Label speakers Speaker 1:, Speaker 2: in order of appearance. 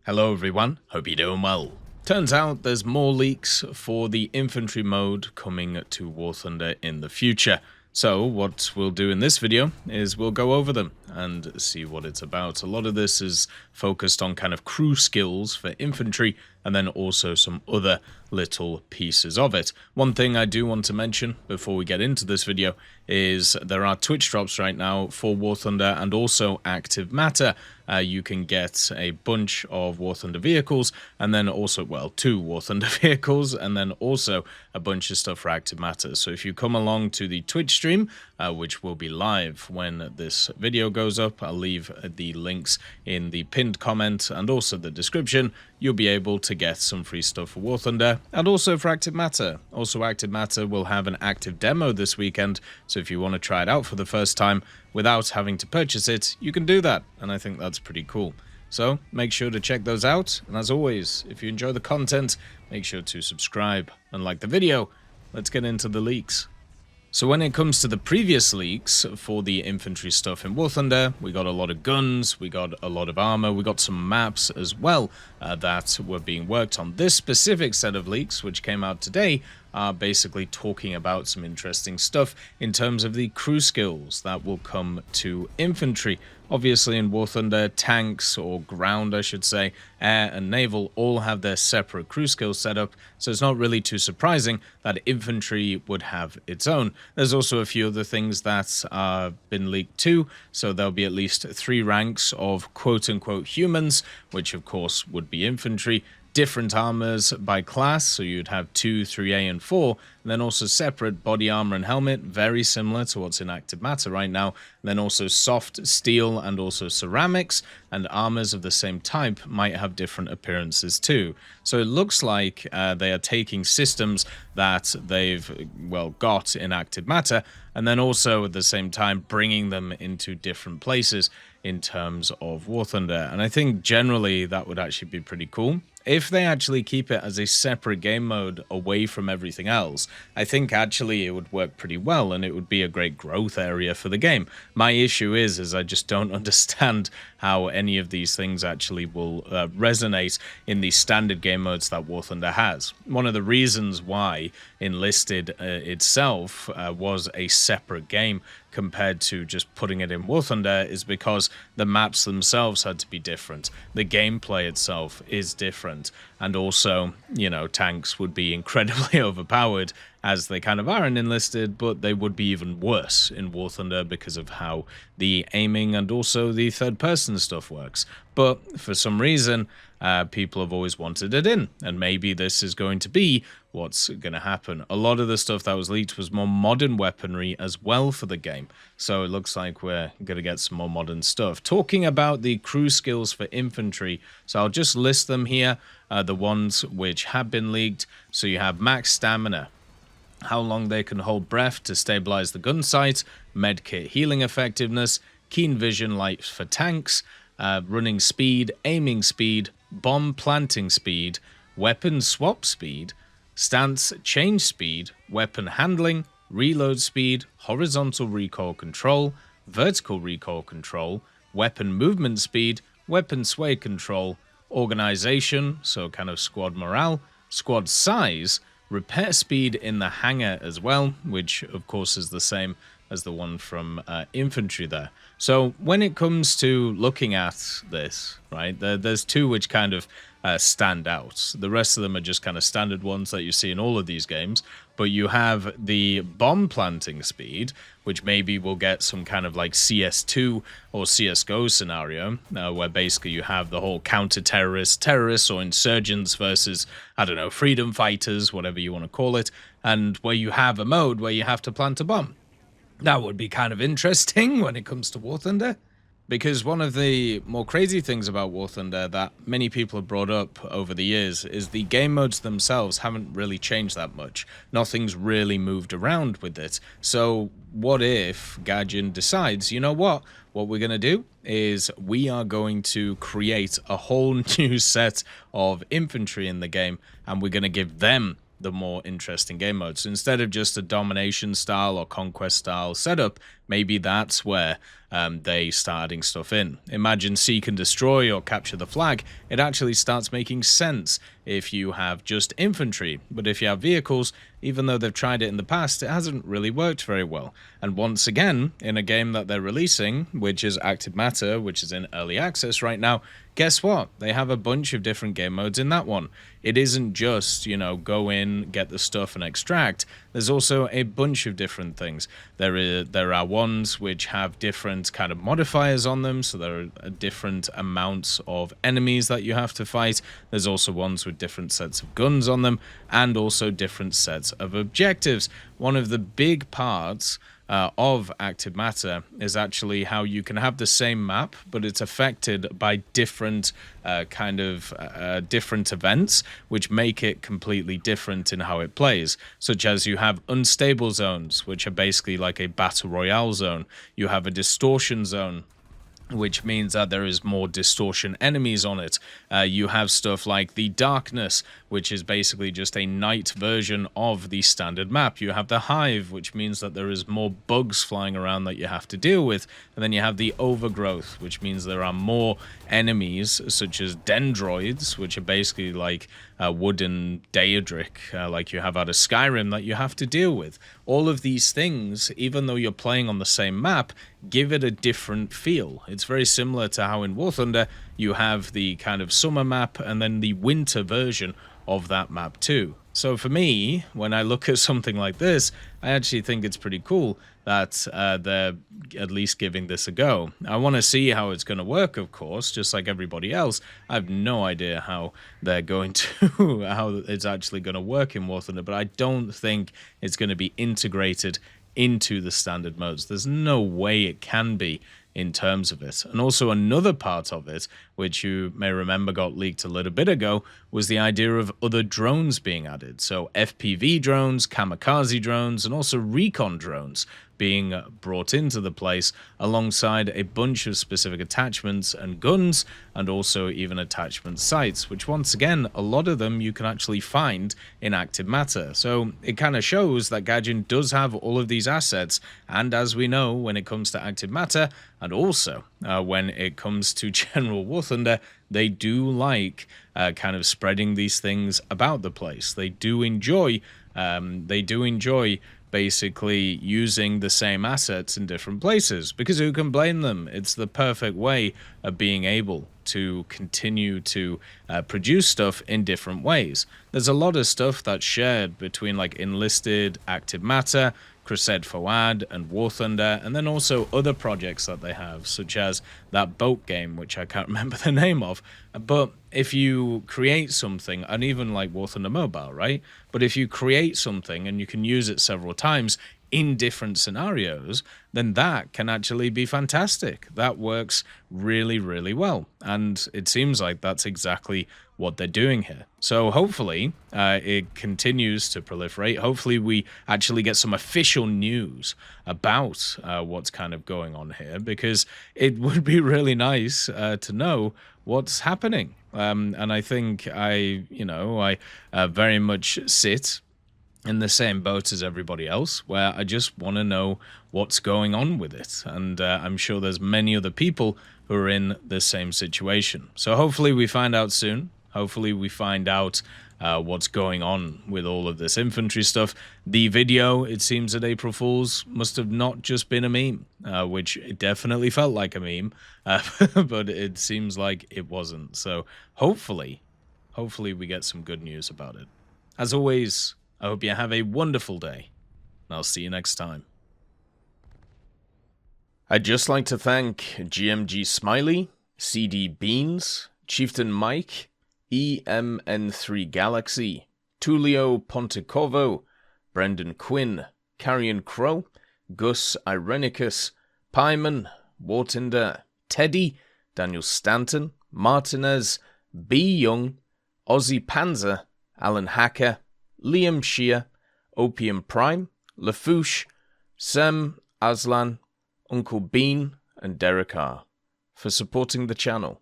Speaker 1: Hello everyone, hope you're doing well. Turns out there's more leaks for the infantry mode coming to War Thunder in the future. So what we'll do in this video is we'll go over them and see what it's about. A lot of this is focused on kind of crew skills for infantry and then also some other little pieces of it. One thing I do want to mention before we get into this video is there are Twitch drops right now for War Thunder and also Active Matter. You can get a bunch of War Thunder vehicles and then also, well, 2 War Thunder vehicles and then also a bunch of stuff for Active Matter. So if you come along to the Twitch stream, which will be live when this video goes up, I'll leave the links in the pinned comment and also the description. You'll be able to get some free stuff for War Thunder and also for Active Matter. Also, Active Matter will have an active demo this weekend, so if you want to try it out for the first time without having to purchase it, you can do that, and I think that's pretty cool. So make sure to check those out, and as always, if you enjoy the content, make sure to subscribe and like the video. Let's get into the leaks. So when it comes to the previous leaks for the infantry stuff in War Thunder, we got a lot of guns, we got a lot of armor, we got some maps as well that were being worked on. This specific set of leaks, which came out today, are basically talking about some interesting stuff in terms of the crew skills that will come to infantry. Obviously in War Thunder, tanks, or ground I should say, air and naval all have their separate crew skills set up, so it's not really too surprising that infantry would have its own. There's also a few other things that have been leaked too, so there'll be at least 3 ranks of quote-unquote humans, which of course would be infantry. Different armors by class, so you'd have 2, 3A, and 4, and then also separate body armor and helmet, very similar to what's in Active Matter right now, and then also soft steel and also ceramics, and armors of the same type might have different appearances too. So it looks like they are taking systems that they've, well, got in Active Matter, and then also at the same time bringing them into different places in terms of War Thunder, and I think generally that would actually be pretty cool. If they actually keep it as a separate game mode away from everything else, I think actually it would work pretty well and it would be a great growth area for the game. My issue is I just don't understand how any of these things actually will resonate in the standard game modes that War Thunder has. One of the reasons why Enlisted itself was a separate game compared to just putting it in War Thunder is because the maps themselves had to be different. The gameplay itself is different. And also, you know, tanks would be incredibly overpowered as they kind of are in Enlisted, but they would be even worse in War Thunder because of how the aiming and also the third-person stuff works. But for some reason, people have always wanted it in, and maybe this is going to be what's going to happen. A lot of the stuff that was leaked was more modern weaponry as well for the game, so it looks like we're going to get some more modern stuff. Talking about the crew skills for infantry, so I'll just list them here, the ones which have been leaked. So you have max stamina, how long they can hold breath to stabilize the gun sight, medkit healing effectiveness, keen vision light for tanks, running speed, aiming speed, bomb planting speed, weapon swap speed, stance change speed, weapon handling, reload speed, horizontal recoil control, vertical recoil control, weapon movement speed, weapon sway control, organization, so kind of squad morale, squad size, repair speed in the hangar as well, which of course is the same as the one from infantry there. So when it comes to looking at this, right, there's 2 which kind of stand out. The rest of them are just kind of standard ones that you see in all of these games, but you have the bomb planting speed, which maybe will get some kind of like CS2 or CSGO scenario, where basically you have the whole terrorists or insurgents versus, I don't know, freedom fighters, whatever you want to call it, and where you have a mode where you have to plant a bomb. That would be kind of interesting when it comes to War Thunder, because one of the more crazy things about War Thunder that many people have brought up over the years is the game modes themselves haven't really changed that much. Nothing's really moved around with it. So what if Gaijin decides, you know what we're going to do is we are going to create a whole new set of infantry in the game, and we're going to give them the more interesting game modes. So instead of just a domination style or conquest style setup, Maybe that's where they start adding stuff in. Imagine seek and destroy or capture the flag. It actually starts making sense if you have just infantry, but if you have vehicles, even though they've tried it in the past, it hasn't really worked very well. And once again, in a game that they're releasing, which is Active Matter, which is in early access right now, guess what? They have a bunch of different game modes in that one. It isn't just, you know, go in, get the stuff and extract. There's also a bunch of different things. There are ones which have different kind of modifiers on them, so there are different amounts of enemies that you have to fight. There's also ones with different sets of guns on them, and also different sets of objectives. One of the big parts of Active Matter is actually how you can have the same map, but it's affected by different different events, which make it completely different in how it plays. Such as you have unstable zones, which are basically like a battle royale zone. You have a distortion zone, which means that there is more distortion enemies on it. You have stuff like the darkness, which is basically just a night version of the standard map. You have the hive, which means that there is more bugs flying around that you have to deal with. And then you have the overgrowth, which means there are more enemies, such as dendroids, which are basically like wooden daedric, like you have out of Skyrim, that you have to deal with. All of these things, even though you're playing on the same map, give it a different feel. It's very similar to how in War Thunder you have the kind of summer map and then the winter version of that map too. So for me, when I look at something like this, I actually think it's pretty cool that they're at least giving this a go. I want to see how it's going to work, of course, just like everybody else. I have no idea how they're going to, how it's actually going to work in War Thunder, but I don't think it's going to be integrated into the standard modes. There's no way it can be in terms of it. And also another part of it, which you may remember got leaked a little bit ago, was the idea of other drones being added. So FPV drones, kamikaze drones, and also recon drones being brought into the place alongside a bunch of specific attachments and guns, and also even attachment sites, which once again, a lot of them you can actually find in Active Matter. So it kind of shows that Gaijin does have all of these assets, and as we know, when it comes to Active Matter, and also when it comes to General War Thunder, they do like kind of spreading these things about the place. They do enjoy basically using the same assets in different places, because who can blame them? It's the perfect way of being able to continue to produce stuff in different ways. There's a lot of stuff that's shared between like Enlisted, Active Matter, Crusade Fawad, and War Thunder, and then also other projects that they have, such as that boat game, which I can't remember the name of. But if you create something, and even like War Thunder Mobile, right? But if you create something and you can use it several times in different scenarios, then that can actually be fantastic. That works really, really well. And it seems like that's exactly what they're doing here. So hopefully it continues to proliferate. Hopefully we actually get some official news about what's kind of going on here, because it would be really nice to know what's happening. And I think I very much sit in the same boat as everybody else, where I just want to know what's going on with it. And I'm sure there's many other people who are in the same situation. So hopefully we find out soon. Hopefully we find out what's going on with all of this infantry stuff. The video, it seems that April Fool's must have not just been a meme, which it definitely felt like a meme, but it seems like it wasn't. So hopefully we get some good news about it. As always, I hope you have a wonderful day, and I'll see you next time. I'd just like to thank GMG Smiley, CD Beans, Chieftain Mike, EMN3 Galaxy, Tulio Pontecovo, Brendan Quinn, Carrion Crow, Gus Irenicus, Pyman, Wartinder, Teddy, Daniel Stanton, Martinez, B. Young, Ozzy Panzer, Alan Hacker, Liam Shear, Opium Prime, Lafouche, Sem, Aslan, Uncle Bean, and Derek R. for supporting the channel.